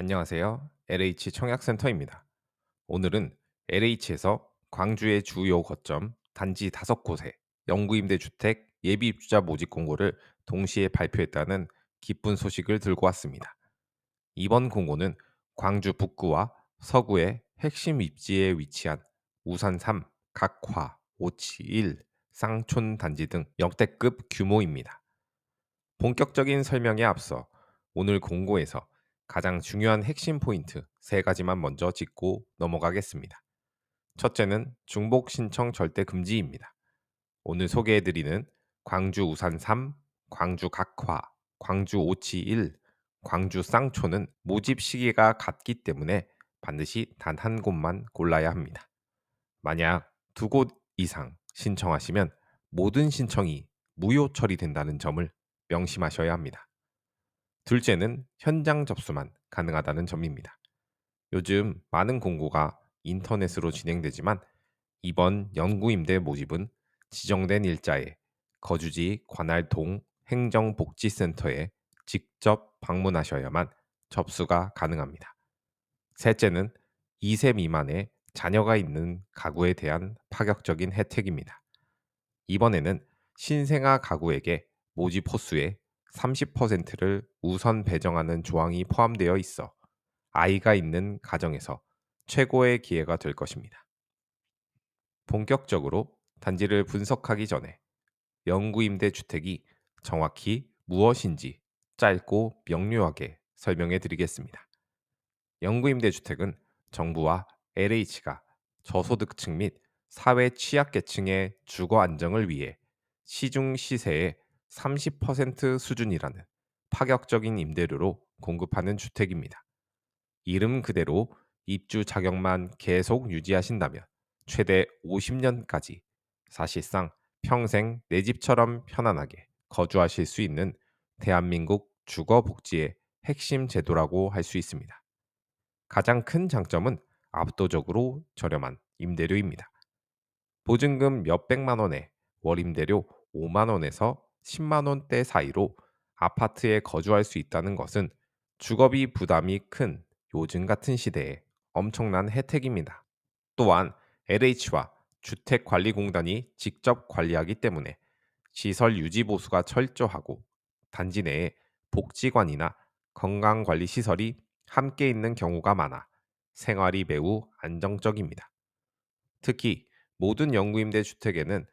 안녕하세요. LH 청약센터입니다. 오늘은 LH에서 광주의 주요 거점 단지 5곳에 영구임대주택 예비 입주자 모집 공고를 동시에 발표했다는 기쁜 소식을 들고 왔습니다. 이번 공고는 광주 북구와 서구의 핵심 입지에 위치한 우산 3, 각화, 오치 1, 쌍촌 단지 등 역대급 규모입니다. 본격적인 설명에 앞서 오늘 공고에서 가장 중요한 핵심 포인트 3가지만 먼저 짚고 넘어가겠습니다. 첫째는 중복 신청 절대 금지입니다. 오늘 소개해드리는 광주 우산 3, 광주 각화, 광주 오치 1, 광주 쌍초는 모집 시기가 같기 때문에 반드시 단 한 곳만 골라야 합니다. 만약 2곳 이상 신청하시면 모든 신청이 무효 처리된다는 점을 명심하셔야 합니다. 둘째는 현장 접수만 가능하다는 점입니다. 요즘 많은 공고가 인터넷으로 진행되지만 이번 연구임대 모집은 지정된 일자에 거주지 관할동 행정복지센터에 직접 방문하셔야만 접수가 가능합니다. 셋째는 2세 미만의 자녀가 있는 가구에 대한 파격적인 혜택입니다. 이번에는 신생아 가구에게 모집 호수의 30%를 우선 배정하는 조항이 포함되어 있어 아이가 있는 가정에서 최고의 기회가 될 것입니다. 본격적으로 단지를 분석하기 전에 영구임대 주택이 정확히 무엇인지 짧고 명료하게 설명해 드리겠습니다. 영구임대 주택은 정부와 LH가 저소득층 및 사회 취약계층의 주거 안정을 위해 시중 시세의 30% 수준이라는 파격적인 임대료로 공급하는 주택입니다. 이름 그대로 입주 자격만 계속 유지하신다면 최대 50년까지 사실상 평생 내 집처럼 편안하게 거주하실 수 있는 대한민국 주거 복지의 핵심 제도라고 할 수 있습니다. 가장 큰 장점은 압도적으로 저렴한 임대료입니다. 보증금 몇백만 원에 월임대료 5만 원에서 10만 원대 사이로 아파트에 거주할 수 있다는 것은 주거비 부담이 큰 요즘 같은 시대에 엄청난 혜택입니다. 또한 LH와 주택관리공단이 직접 관리하기 때문에 시설 유지 보수가 철저하고 단지 내에 복지관이나 건강관리시설이 함께 있는 경우가 많아 생활이 매우 안정적입니다. 특히 모든 영구임대 주택에는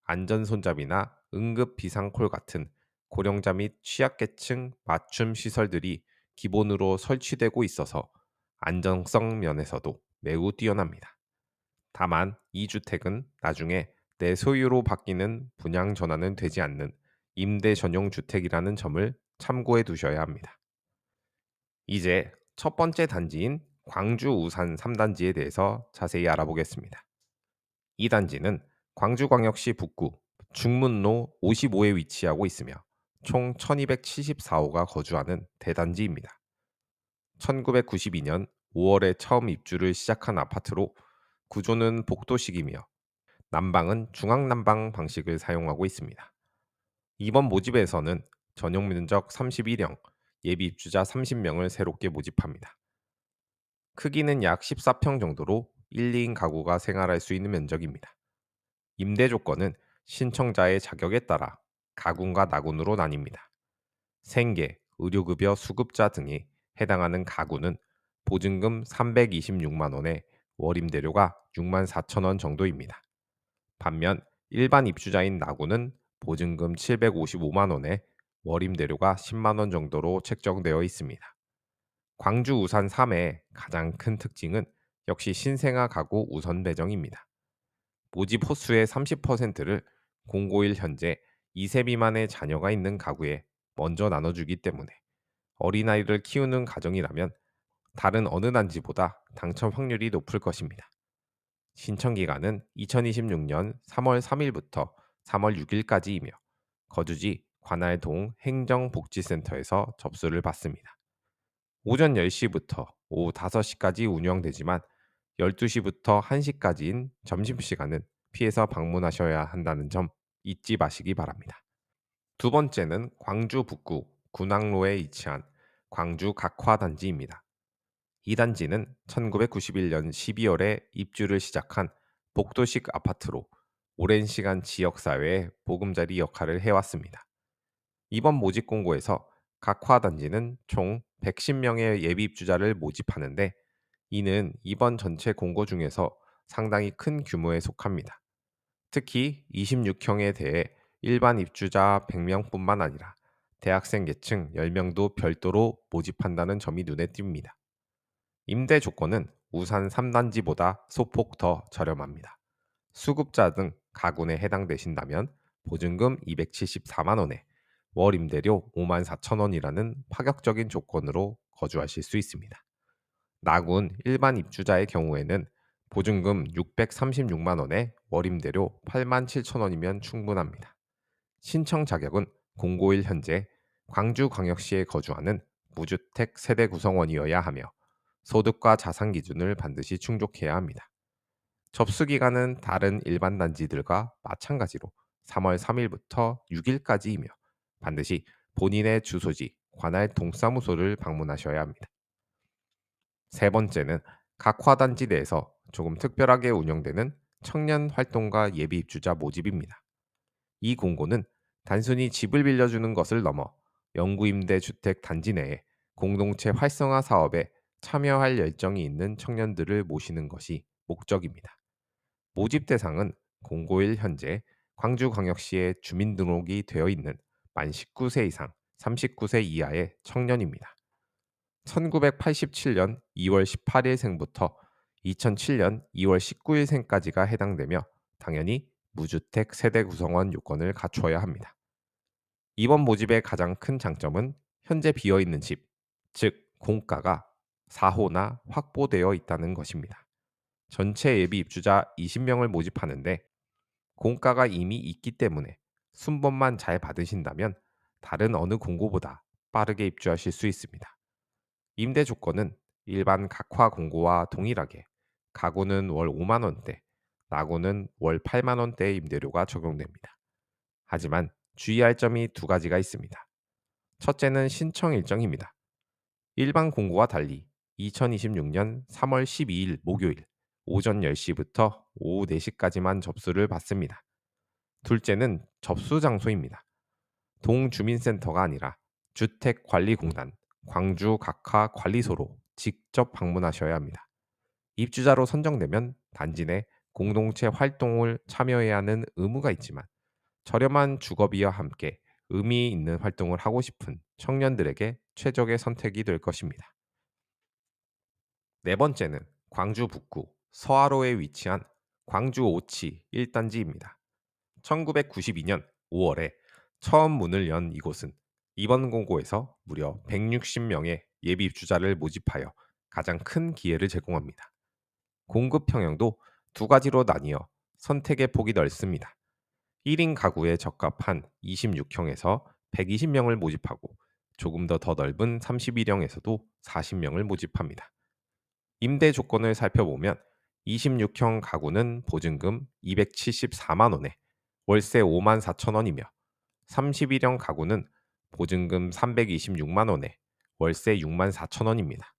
안전손잡이나 응급 비상콜 같은 고령자 및 취약계층 맞춤 시설들이 기본으로 설치되고 있어서 안정성 면에서도 매우 뛰어납니다. 다만 이 주택은 나중에 내 소유로 바뀌는 분양 전환은 되지 않는 임대 전용 주택이라는 점을 참고해 두셔야 합니다. 이제 첫 번째 단지인 광주 우산 3단지에 대해서 자세히 알아보겠습니다. 이 단지는 광주광역시 북구 중문로 55에 위치하고 있으며 총 1274호가 거주하는 대단지입니다. 1992년 5월에 처음 입주를 시작한 아파트로 구조는 복도식이며 난방은 중앙난방 방식을 사용하고 있습니다. 이번 모집에서는 전용 면적 31형, 예비 입주자 30명을 새롭게 모집합니다. 크기는 약 14평 정도로 1, 2인 가구가 생활할 수 있는 면적입니다. 임대 조건은 신청자의 자격에 따라 가군과 나군으로 나뉩니다. 생계, 의료급여 수급자 등이 해당하는 가구는 보증금 326만 원에 월임대료가 6만 4천 원 정도입니다. 반면 일반 입주자인 나군은 보증금 755만 원에 월임대료가 10만 원 정도로 책정되어 있습니다. 광주 우산 3의 가장 큰 특징은 역시 신생아 가구 우선 배정입니다. 모집 호수의 30%를 공고일 현재 2세 미만의 자녀가 있는 가구에 먼저 나눠주기 때문에 어린아이를 키우는 가정이라면 다른 어느 단지보다 당첨 확률이 높을 것입니다. 신청 기간은 2026년 3월 3일부터 3월 6일까지이며 거주지 관할동 행정복지센터에서 접수를 받습니다. 오전 10시부터 오후 5시까지 운영되지만 12시부터 1시까지인 점심시간은 피해서 방문하셔야 한다는 점 잊지 마시기 바랍니다. 두 번째는 광주 북구 군항로에 위치한 광주 각화단지입니다. 이 단지는 1991년 12월에 입주를 시작한 복도식 아파트로 오랜 시간 지역사회의 보금자리 역할을 해왔습니다. 이번 모집 공고에서 각화 단지는 총 110명의 예비 입주자를 모집하는데, 이는 이번 전체 공고 중에서 상당히 큰 규모에 속합니다. 특히 26형에 대해 일반 입주자 100명뿐만 아니라 대학생 계층 10명도 별도로 모집한다는 점이 눈에 띕니다. 임대 조건은 우산 3단지보다 소폭 더 저렴합니다. 수급자 등 가군에 해당되신다면 보증금 274만 원에 월 임대료 5만 4천 원이라는 파격적인 조건으로 거주하실 수 있습니다. 나군 일반 입주자의 경우에는 보증금 636만 원에 월 임대료 8만 7천 원이면 충분합니다. 신청 자격은 공고일 현재 광주광역시에 거주하는 무주택 세대 구성원이어야 하며 소득과 자산 기준을 반드시 충족해야 합니다. 접수 기간은 다른 일반 단지들과 마찬가지로 3월 3일부터 6일까지이며 반드시 본인의 주소지 관할 동사무소를 방문하셔야 합니다. 세 번째는 각 화단지 내에서 조금 특별하게 운영되는 청년 활동가 예비 입주자 모집입니다. 이 공고는 단순히 집을 빌려주는 것을 넘어 영구임대 주택 단지 내에 공동체 활성화 사업에 참여할 열정이 있는 청년들을 모시는 것이 목적입니다. 모집 대상은 공고일 현재 광주광역시에 주민등록이 되어 있는 만 19세 이상 39세 이하의 청년입니다. 1987년 2월 18일생부터 2007년 2월 19일생까지가 해당되며 당연히 무주택 세대 구성원 요건을 갖추어야 합니다. 이번 모집의 가장 큰 장점은 현재 비어 있는 집, 즉 공가가 4호나 확보되어 있다는 것입니다. 전체 예비 입주자 20명을 모집하는데 공가가 이미 있기 때문에 순번만 잘 받으신다면 다른 어느 공고보다 빠르게 입주하실 수 있습니다. 임대 조건은 일반 각화 공고와 동일하게 가구는 월 5만 원대, 나구는 월 8만 원대의 임대료가 적용됩니다. 하지만 주의할 점이 두 가지가 있습니다. 첫째는 신청 일정입니다. 일반 공고와 달리 2026년 3월 12일 목요일 오전 10시부터 오후 4시까지만 접수를 받습니다. 둘째는 접수 장소입니다. 동주민센터가 아니라 주택관리공단 광주 각하 관리소로 직접 방문하셔야 합니다. 입주자로 선정되면 단지 내 공동체 활동을 참여해야 하는 의무가 있지만, 저렴한 주거비와 함께 의미 있는 활동을 하고 싶은 청년들에게 최적의 선택이 될 것입니다. 네 번째는 광주 북구 서하로에 위치한 광주 오치 1단지입니다. 1992년 5월에 처음 문을 연 이곳은 이번 공고에서 무려 160명의 예비 입주자를 모집하여 가장 큰 기회를 제공합니다. 공급 평형도 두 가지로 나뉘어 선택의 폭이 넓습니다. 1인 가구에 적합한 26형에서 120명을 모집하고 조금 더 넓은 31형에서도 40명을 모집합니다. 임대 조건을 살펴보면 26형 가구는 보증금 274만 원에 월세 5만 4천 원이며, 31형 가구는 보증금 326만 원에 월세 6만 4천 원입니다.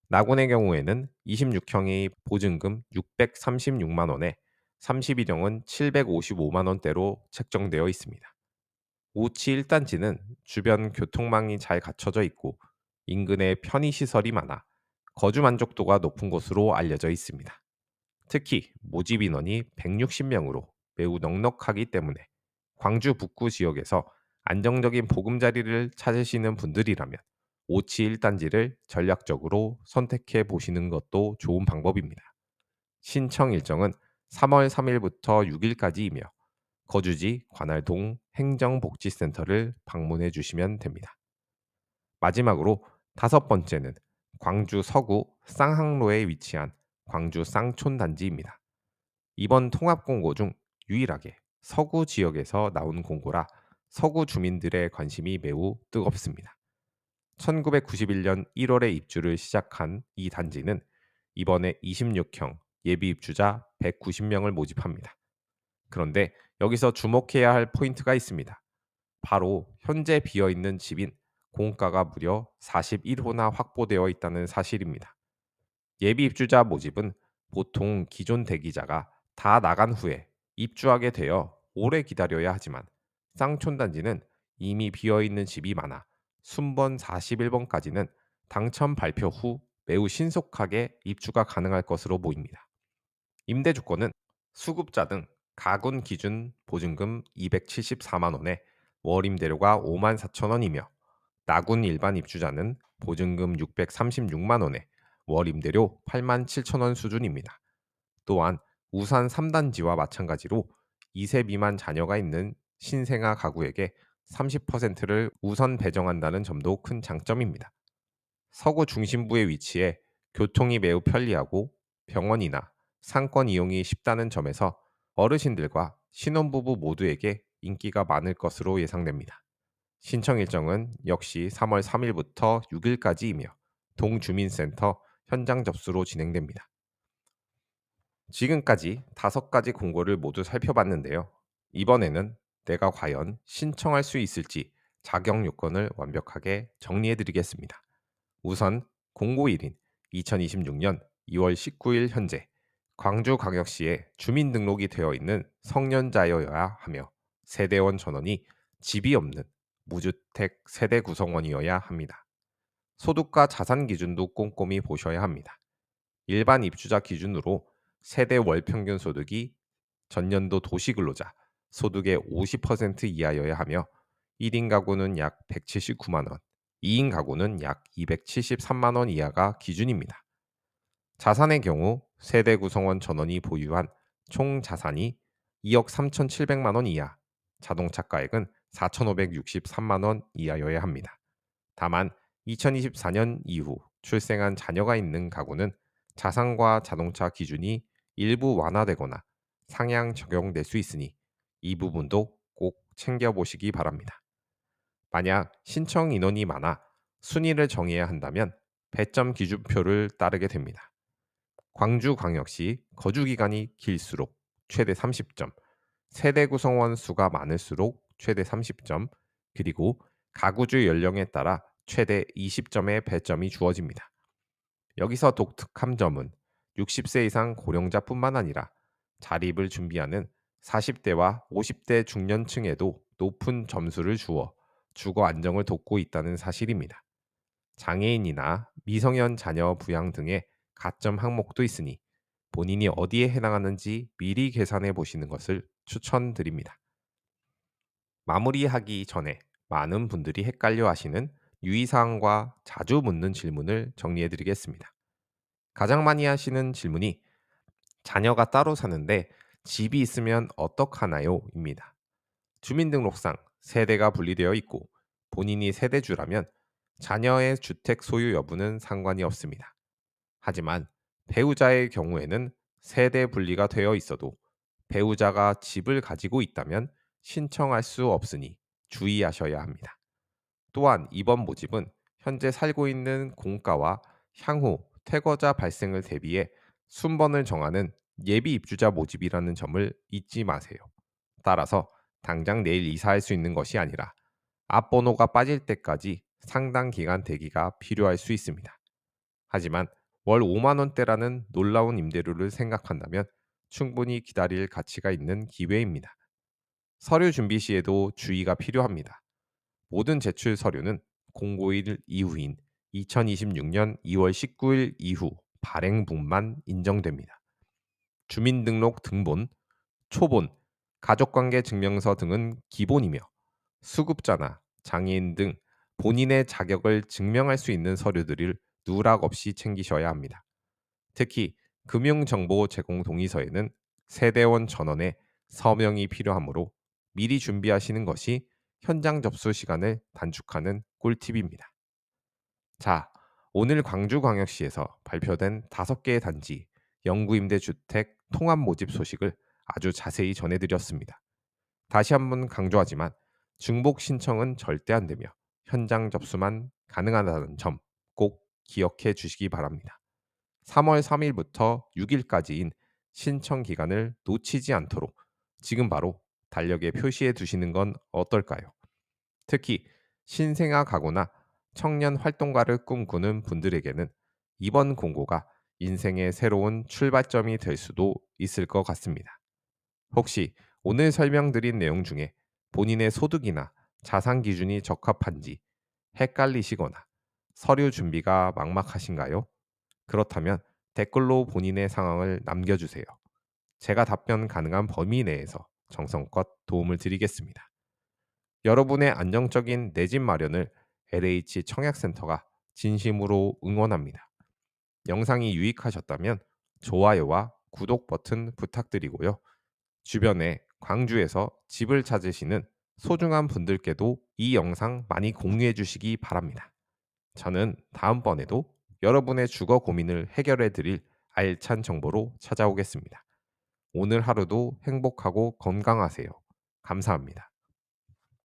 나군의 경우에는 26형이 보증금 636만 원에 31형은 755만 원대로 책정되어 있습니다. 오치 1단지는 주변 교통망이 잘 갖춰져 있고 인근에 편의시설이 많아 거주 만족도가 높은 곳으로 알려져 있습니다. 특히 모집 인원이 160명으로 매우 넉넉하기 때문에 광주 북구 지역에서 안정적인 보금자리를 찾으시는 분들이라면 오치 1단지를 전략적으로 선택해 보시는 것도 좋은 방법입니다. 신청 일정은 3월 3일부터 6일까지이며 거주지 관할동 행정복지센터를 방문해 주시면 됩니다. 마지막으로 다섯 번째는 광주 서구 쌍항로에 위치한 광주 쌍촌 단지입니다. 이번 통합 공고 중 유일하게 서구 지역에서 나온 공고라 서구 주민들의 관심이 매우 뜨겁습니다. 1991년 1월에 입주를 시작한 이 단지는 이번에 26형 예비 입주자 190명을 모집합니다. 그런데 여기서 주목해야 할 포인트가 있습니다. 바로 현재 비어 있는 집인 공가가 무려 41호나 확보되어 있다는 사실입니다. 예비 입주자 모집은 보통 기존 대기자가 다 나간 후에 입주하게 되어 오래 기다려야 하지만, 쌍촌단지는 이미 비어있는 집이 많아 순번 41번까지는 당첨 발표 후 매우 신속하게 입주가 가능할 것으로 보입니다. 임대 조건은 수급자 등 가군 기준 보증금 274만 원에 월 임대료가 5만 4천 원이며, 나군 일반 입주자는 보증금 636만 원에 월 임대료 8만 7천 원 수준입니다. 또한 우산 3단지와 마찬가지로 2세 미만 자녀가 있는 신생아 가구에게 30%를 우선 배정한다는 점도 큰 장점입니다. 서구 중심부에 위치해 교통이 매우 편리하고 병원이나 상권 이용이 쉽다는 점에서 어르신들과 신혼부부 모두에게 인기가 많을 것으로 예상됩니다. 신청 일정은 역시 3월 3일부터 6일까지이며 동주민센터 현장 접수로 진행됩니다. 지금까지 5가지 공고를 모두 살펴봤는데요. 이번에는 내가 과연 신청할 수 있을지 자격 요건을 완벽하게 정리해 드리겠습니다. 우선 공고 1인 2026년 2월 19일 현재 광주광역시에 주민등록이 되어 있는 성년자여야 하며, 세대원 전원이 집이 없는 무주택 세대 구성원이어야 합니다. 소득과 자산 기준도 꼼꼼히 보셔야 합니다. 일반 입주자 기준으로 세대 월 평균 소득이 전년도 도시근로자 소득의 50% 이하여야 하며, 1인 가구는 약 179만 원, 2인 가구는 약 273만 원 이하가 기준입니다. 자산의 경우 세대 구성원 전원이 보유한 총 자산이 2억 3,700만 원 이하, 자동차가액은 4,563만 원 이하여야 합니다. 다만 2024년 이후 출생한 자녀가 있는 가구는 자산과 자동차 기준이 일부 완화되거나 상향 적용될 수 있으니 이 부분도 꼭 챙겨보시기 바랍니다. 만약 신청 인원이 많아 순위를 정해야 한다면 배점 기준표를 따르게 됩니다. 광주광역시 거주기간이 길수록 최대 30점, 세대 구성원 수가 많을수록 최대 30점, 그리고 가구주 연령에 따라 최대 20점의 배점이 주어집니다. 여기서 독특한 점은 60세 이상 고령자뿐만 아니라 자립을 준비하는 40대와 50대 중년층에도 높은 점수를 주어 주거 안정을 돕고 있다는 사실입니다. 장애인이나 미성년 자녀 부양 등의 가점 항목도 있으니 본인이 어디에 해당하는지 미리 계산해 보시는 것을 추천드립니다. 마무리하기 전에 많은 분들이 헷갈려 하시는 유의사항과 자주 묻는 질문을 정리해 드리겠습니다. 가장 많이 하시는 질문이 자녀가 따로 사는데 집이 있으면 어떡하나요? 입니다. 주민등록상 세대가 분리되어 있고 본인이 세대주라면 자녀의 주택 소유 여부는 상관이 없습니다. 하지만 배우자의 경우에는 세대 분리가 되어 있어도 배우자가 집을 가지고 있다면 신청할 수 없으니 주의하셔야 합니다. 또한 이번 모집은 현재 살고 있는 공가와 향후 퇴거자 발생을 대비해 순번을 정하는 예비 입주자 모집이라는 점을 잊지 마세요. 따라서 당장 내일 이사할 수 있는 것이 아니라 앞번호가 빠질 때까지 상당 기간 대기가 필요할 수 있습니다. 하지만 월 5만 원대라는 놀라운 임대료를 생각한다면 충분히 기다릴 가치가 있는 기회입니다. 서류 준비 시에도 주의가 필요합니다. 모든 제출 서류는 공고일 이후인 2026년 2월 19일 이후 발행분만 인정됩니다. 주민등록 등본, 초본, 가족관계 증명서 등은 기본이며, 수급자나 장애인 등 본인의 자격을 증명할 수 있는 서류들을 누락 없이 챙기셔야 합니다. 특히 금융정보 제공 동의서에는 세대원 전원의 서명이 필요하므로 미리 준비하시는 것이 현장 접수 시간을 단축하는 꿀팁입니다. 자, 오늘 광주광역시에서 발표된 5개의 단지 영구임대주택 통합 모집 소식을 아주 자세히 전해드렸습니다. 다시 한번 강조하지만 중복 신청은 절대 안 되며 현장 접수만 가능하다는 점 꼭 기억해 주시기 바랍니다. 3월 3일부터 6일까지인 신청 기간을 놓치지 않도록 지금 바로 달력에 표시해 두시는 건 어떨까요? 특히 신생아 가구나 청년 활동가를 꿈꾸는 분들에게는 이번 공고가 인생의 새로운 출발점이 될 수도 있을 것 같습니다. 혹시 오늘 설명드린 내용 중에 본인의 소득이나 자산 기준이 적합한지 헷갈리시거나 서류 준비가 막막하신가요? 그렇다면 댓글로 본인의 상황을 남겨주세요. 제가 답변 가능한 범위 내에서 정성껏 도움을 드리겠습니다. 여러분의 안정적인 내 집 마련을 LH 청약센터가 진심으로 응원합니다. 영상이 유익하셨다면 좋아요와 구독 버튼 부탁드리고요. 주변에 광주에서 집을 찾으시는 소중한 분들께도 이 영상 많이 공유해 주시기 바랍니다. 저는 다음번에도 여러분의 주거 고민을 해결해 드릴 알찬 정보로 찾아오겠습니다. 오늘 하루도 행복하고 건강하세요. 감사합니다.